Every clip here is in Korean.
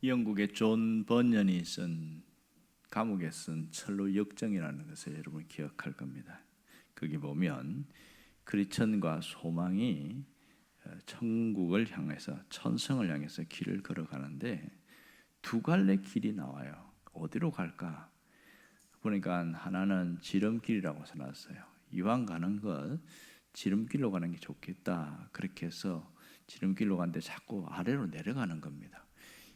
영국의 존 번연이 쓴 감옥에 쓴 철로 역정이라는 것을 여러분 기억할 겁니다. 거기 보면 크리스천과 소망이 천국을 향해서 천성을 향해서 길을 걸어가는데 두 갈래 길이 나와요. 어디로 갈까? 보니까 하나는 지름길이라고 써놨어요. 이왕 가는 것 지름길로 가는 게 좋겠다. 그렇게 해서 지름길로 가는데 자꾸 아래로 내려가는 겁니다.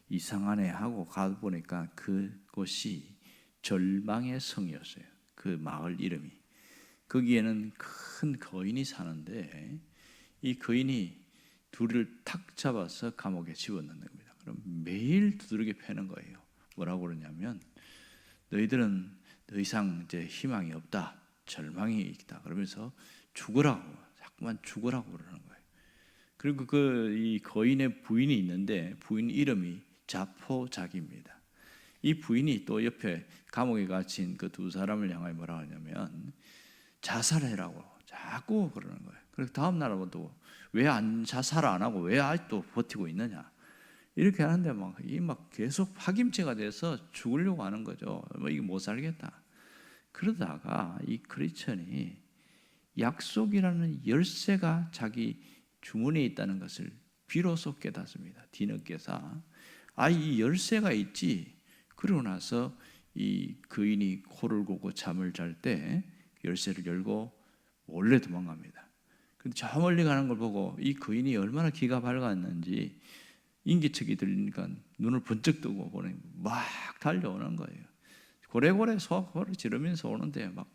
이상하네 하고 가보니까 그곳이 절망의 성이었어요. 그 마을 이름이. 거기에는 큰 거인이 사는데 이 거인이 둘을 탁 잡아서 감옥에 집어넣는 겁니다. 그럼 매일 두드러기 패는 거예요. 뭐라고 그러냐면 너희들은 더 이상 이제 희망이 없다. 절망이 있다. 그러면서 죽으라고, 자꾸만 죽으라고 그러는 거예요. 그리고 이 거인의 부인이 있는데 부인 이름이 자포자기입니다. 이 부인이 또 옆에 감옥에 갇힌 그 두 사람을 향하여 뭐라 하냐면 자살해라고 자꾸 그러는 거예요. 그래서 다음 날부터 왜 자살 안 하고 왜 아직도 버티고 있느냐 이렇게 하는데 막 계속 파김치가 돼서 죽으려고 하는 거죠. 이게 못 살겠다. 그러다가 이 크리스천이 약속이라는 열쇠가 자기 주머니에 있다는 것을 비로소 깨닫습니다. 뒤늦게서 이 열쇠가 있지. 그러고 나서 이 거인이 코를 고고 잠을 잘 때 열쇠를 열고 몰래 도망갑니다. 근데 저 멀리 가는 걸 보고 이 거인이 얼마나 기가 밝았는지 인기척이 들리니까 눈을 번쩍 뜨고 보니 막 달려오는 거예요. 고래고래 소리 지르면서 오는데 막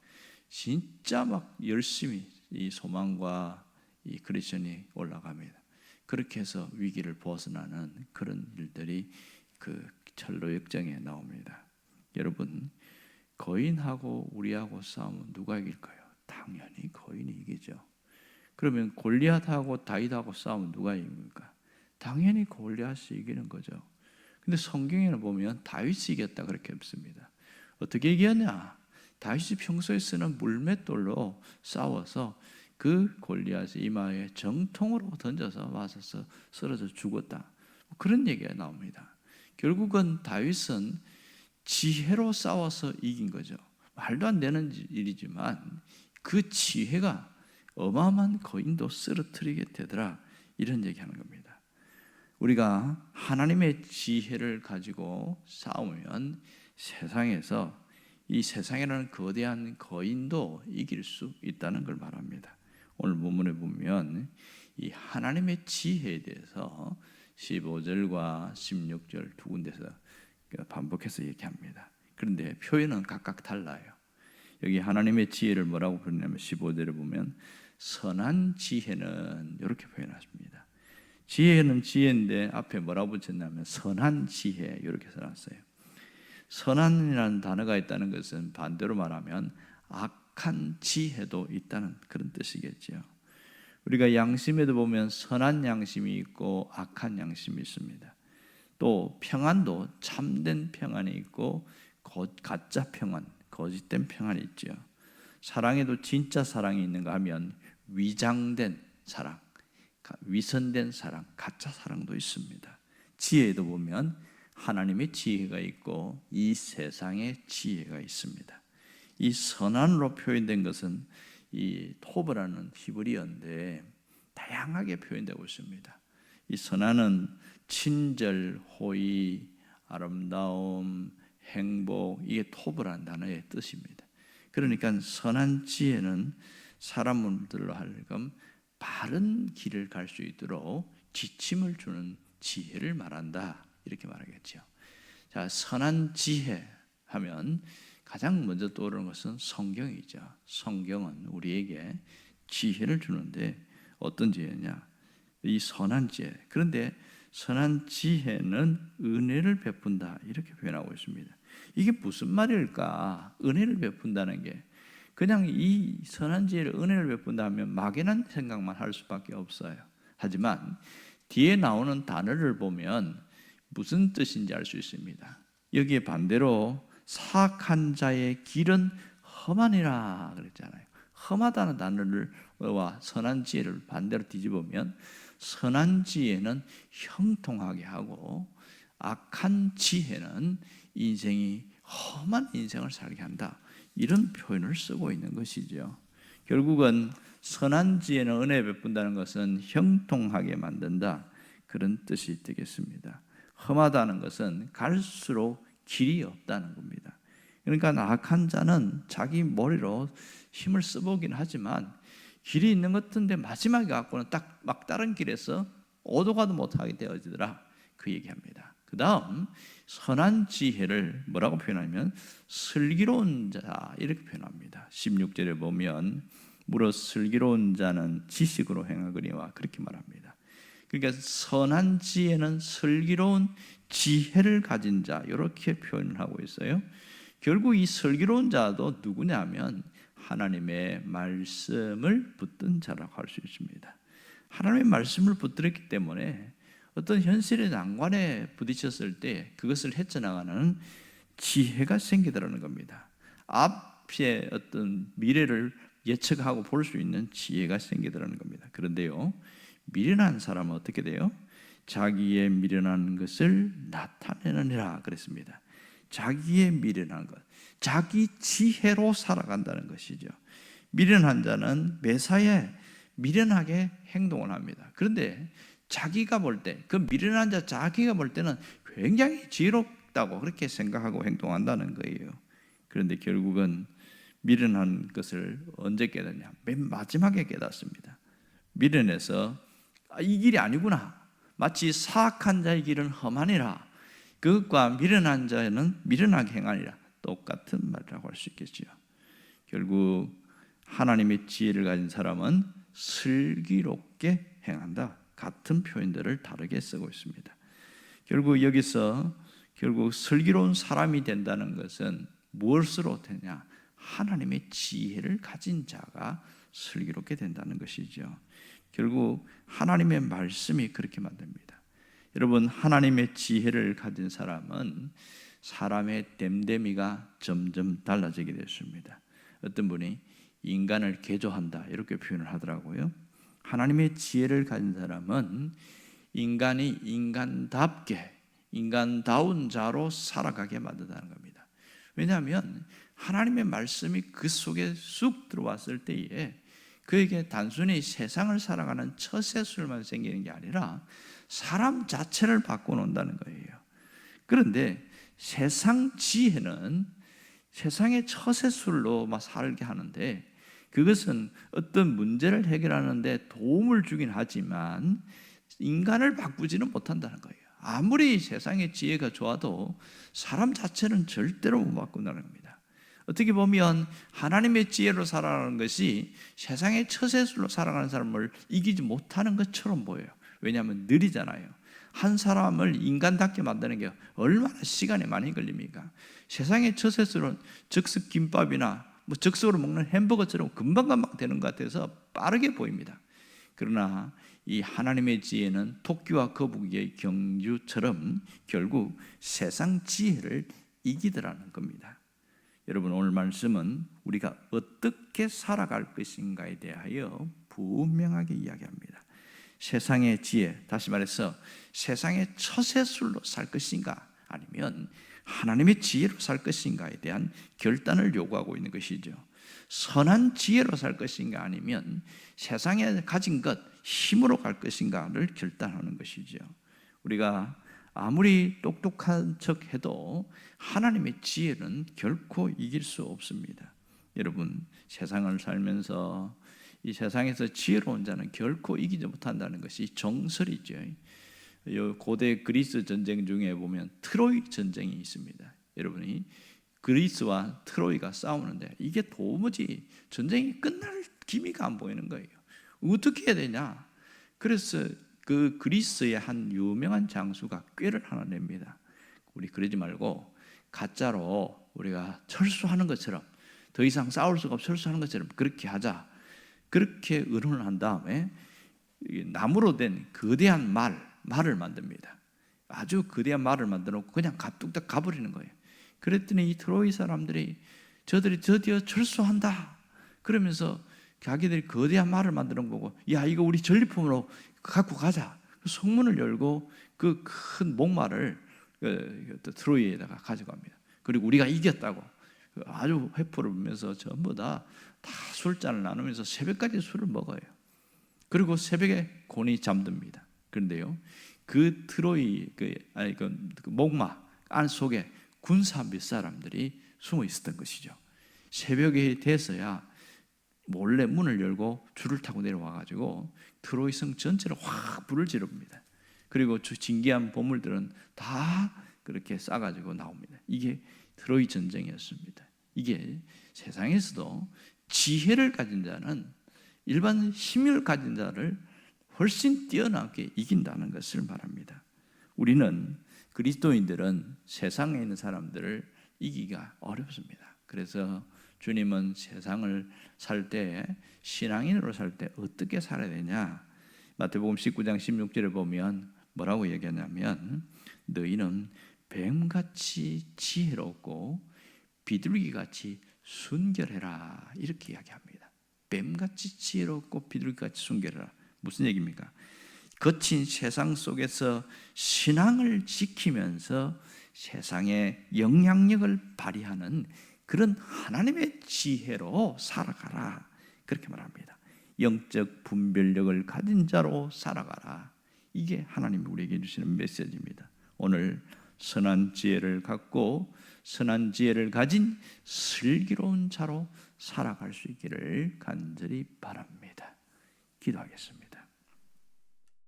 진짜 막 열심히 이 소망과 이 크리스천이 올라갑니다. 그렇게 해서 위기를 벗어나는 그런 일들이 그 철로 역정에 나옵니다. 여러분, 거인하고 우리하고 싸우면 누가 이길까요? 당연히 거인이 이기죠. 그러면 골리앗하고 다윗하고 싸우면 누가 이깁니까? 당연히 골리앗이 이기는 거죠. 근데 성경에는 보면 다윗이 이겼다 그렇게 없습니다. 어떻게 이겼냐? 다윗이 평소에 쓰는 물맷돌로 싸워서 그 골리앗의 이마에 정통으로 던져서 맞아서 쓰러져 죽었다. 그런 얘기가 나옵니다. 결국은 다윗은 지혜로 싸워서 이긴 거죠. 말도 안 되는 일이지만 그 지혜가 어마어마한 거인도 쓰러뜨리게 되더라. 이런 얘기하는 겁니다. 우리가 하나님의 지혜를 가지고 싸우면 세상에서 이 세상이라는 거대한 거인도 이길 수 있다는 걸 말합니다. 오늘 본문에 보면 이 하나님의 지혜에 대해서 15절과 16절 두 군데서 반복해서 얘기합니다. 그런데 표현은 각각 달라요. 여기 하나님의 지혜를 뭐라고 부르냐면 15절에 보면 선한 지혜는 이렇게 표현하십니다. 지혜는 지혜인데 앞에 뭐라고 붙였냐면 선한 지혜 이렇게 써놨어요. 선한이라는 단어가 있다는 것은 반대로 말하면 악한 지혜도 있다는 그런 뜻이겠죠. 우리가 양심에도 보면 선한 양심이 있고 악한 양심이 있습니다. 또 평안도 참된 평안이 있고 가짜 평안, 거짓된 평안이 있죠. 사랑에도 진짜 사랑이 있는가 하면 위장된 사랑, 위선된 사랑, 가짜 사랑도 있습니다. 지혜에도 보면 하나님의 지혜가 있고 이 세상의 지혜가 있습니다. 이 선한으로 표현된 것은 이 토브라는 히브리어인데 다양하게 표현되고 있습니다. 이 선한은 친절, 호의, 아름다움, 행복, 이게 토브라는 단어의 뜻입니다. 그러니까 선한 지혜는 사람들로 하여금 바른 길을 갈 수 있도록 지침을 주는 지혜를 말한다. 이렇게 말하겠죠. 자, 선한 지혜 하면 가장 먼저 떠오르는 것은 성경이죠. 성경은 우리에게 지혜를 주는데 어떤 지혜냐? 이 선한 지혜. 그런데 선한 지혜는 은혜를 베푼다 이렇게 표현하고 있습니다. 이게 무슨 말일까? 은혜를 베푼다는 게 그냥 이 선한 지혜를 은혜를 베푼다 하면 막연한 생각만 할 수밖에 없어요. 하지만 뒤에 나오는 단어를 보면 무슨 뜻인지 알 수 있습니다. 여기에 반대로 사악한 자의 길은 험하니라 그랬잖아요. 험하다는 단어와 선한 지혜를 반대로 뒤집으면 선한 지혜는 형통하게 하고 악한 지혜는 인생이 험한 인생을 살게 한다, 이런 표현을 쓰고 있는 것이죠. 결국은 선한 지혜는 은혜 베푼다는 것은 형통하게 만든다, 그런 뜻이 되겠습니다. 험하다는 것은 갈수록 길이 없다는 겁니다. 그러니까 악한 자는 자기 머리로 힘을 써보긴 하지만 길이 있는 것 같은데 마지막에 갖고는 딱 막다른 길에서 오도 가도 못하게 되어지더라, 그 얘기합니다. 그 다음 선한 지혜를 뭐라고 표현하냐면 슬기로운 자, 이렇게 표현합니다. 16절에 보면 무릇 슬기로운 자는 지식으로 행하거니와, 그렇게 말합니다. 그러니까 선한 지혜는 슬기로운 지혜를 가진 자, 이렇게 표현을 하고 있어요. 결국 이 슬기로운 자도 누구냐면 하나님의 말씀을 붙든 자라고 할 수 있습니다. 하나님의 말씀을 붙들었기 때문에 어떤 현실의 난관에 부딪혔을 때 그것을 헤쳐나가는 지혜가 생기더라는 겁니다. 앞에 어떤 미래를 예측하고 볼 수 있는 지혜가 생기더라는 겁니다. 그런데요, 미련한 사람은 어떻게 돼요? 자기의 미련한 것을 나타내느니라 그랬습니다. 자기의 미련한 것, 자기 지혜로 살아간다는 것이죠. 미련한 자는 매사에 미련하게 행동을 합니다. 그런데 자기가 볼 때, 그 미련한 자 자기가 볼 때는 굉장히 지혜롭다고 그렇게 생각하고 행동한다는 거예요. 그런데 결국은 미련한 것을 언제 깨닫냐? 맨 마지막에 깨닫습니다. 미련해서 이 길이 아니구나, 마치 사악한 자의 길은 험하니라, 그것과 미련한 자는 미련하게 행하니라, 똑같은 말이라고 할 수 있겠지요. 결국 하나님의 지혜를 가진 사람은 슬기롭게 행한다, 같은 표현들을 다르게 쓰고 있습니다. 결국 여기서 슬기로운 사람이 된다는 것은 무엇으로 되냐? 하나님의 지혜를 가진 자가 슬기롭게 된다는 것이죠. 결국 하나님의 말씀이 그렇게 만듭니다. 여러분, 하나님의 지혜를 가진 사람은 사람의 됨됨이가 점점 달라지게 됐습니다. 어떤 분이 인간을 개조한다, 이렇게 표현을 하더라고요. 하나님의 지혜를 가진 사람은 인간이 인간답게, 인간다운 자로 살아가게 만든다는 겁니다. 왜냐하면 하나님의 말씀이 그 속에 쑥 들어왔을 때에 그에게 단순히 세상을 살아가는 처세술만 생기는 게 아니라 사람 자체를 바꿔놓는다는 거예요. 그런데 세상 지혜는 세상의 처세술로 막 살게 하는데, 그것은 어떤 문제를 해결하는 데 도움을 주긴 하지만 인간을 바꾸지는 못한다는 거예요. 아무리 세상의 지혜가 좋아도 사람 자체는 절대로 못 바꾼다는 겁니다. 어떻게 보면 하나님의 지혜로 살아가는 것이 세상의 처세술로 살아가는 사람을 이기지 못하는 것처럼 보여요. 왜냐하면 느리잖아요. 한 사람을 인간답게 만드는 게 얼마나 시간이 많이 걸립니까? 세상의 처세술은 즉석 김밥이나 즉석으로 먹는 햄버거처럼 금방금방 되는 것 같아서 빠르게 보입니다. 그러나 이 하나님의 지혜는 토끼와 거북이의 경주처럼 결국 세상 지혜를 이기더라는 겁니다. 여러분, 오늘 말씀은 우리가 어떻게 살아갈 것인가에 대하여 분명하게 이야기합니다. 세상의 지혜, 다시 말해서 세상의 처세술로 살 것인가, 아니면 하나님의 지혜로 살 것인가에 대한 결단을 요구하고 있는 것이죠. 선한 지혜로 살 것인가, 아니면 세상에 가진 것, 힘으로 갈 것인가를 결단하는 것이죠. 우리가 아무리 똑똑한 척 해도 하나님의 지혜는 결코 이길 수 없습니다. 여러분, 세상을 살면서 이 세상에서 지혜로운 자는 결코 이기지 못한다는 것이 정설이죠. 고대 그리스 전쟁 중에 보면 트로이 전쟁이 있습니다. 여러분이 그리스와 트로이가 싸우는데 이게 도무지 전쟁이 끝날 기미가 안 보이는 거예요. 어떻게 해야 되냐? 그래서 그 그리스의 한 유명한 장수가 꾀를 하나 냅니다. 우리 그러지 말고 가짜로 우리가 철수하는 것처럼, 더 이상 싸울 수가 없어 철수하는 것처럼 그렇게 하자. 그렇게 의논을 한 다음에 나무로 된 거대한 말을 만듭니다. 아주 거대한 말을 만들어 놓고 그냥 뚝딱 가버리는 거예요. 그랬더니 이 트로이 사람들이 저들이 드디어 철수한다 그러면서 자기들이 거대한 말을 만들어 보고, 야, 이거 우리 전리품으로 갖고 가자. 성문을 열고 그 큰 목말을 트로이에다가 가져갑니다. 그리고 우리가 이겼다고 아주 회포를 불면서 전부 다 술잔을 나누면서 새벽까지 술을 먹어요. 그리고 새벽에 곤이 잠듭니다. 그런데요, 그 트로이 그 목마 안 속에 군사 몇 사람들이 숨어 있었던 것이죠. 새벽이 돼서야 몰래 문을 열고 줄을 타고 내려와 가지고 트로이 성 전체를 확 불을 지릅니다. 그리고 진귀한 보물들은 다 그렇게 싸가지고 나옵니다. 이게 트로이 전쟁이었습니다. 이게 세상에서도 지혜를 가진 자는 일반 힘을 가진 자를 훨씬 뛰어나게 이긴다는 것을 말합니다. 우리는 그리스도인들은 세상에 있는 사람들을 이기기가 어렵습니다. 그래서 주님은 세상을 살 때, 신앙인으로 살 때 어떻게 살아야 되냐? 마태복음 19장 16절에 보면 뭐라고 얘기하냐면, 너희는 뱀같이 지혜롭고 비둘기같이 순결해라, 이렇게 이야기합니다. 뱀같이 지혜롭고 비둘기같이 순결해라. 무슨 얘기입니까? 거친 세상 속에서 신앙을 지키면서 세상에 영향력을 발휘하는 그런 하나님의 지혜로 살아가라, 그렇게 말합니다. 영적 분별력을 가진 자로 살아가라. 이게 하나님이 우리에게 주시는 메시지입니다. 오늘 선한 지혜를 갖고 선한 지혜를 가진 슬기로운 자로 살아갈 수 있기를 간절히 바랍니다. 기도하겠습니다.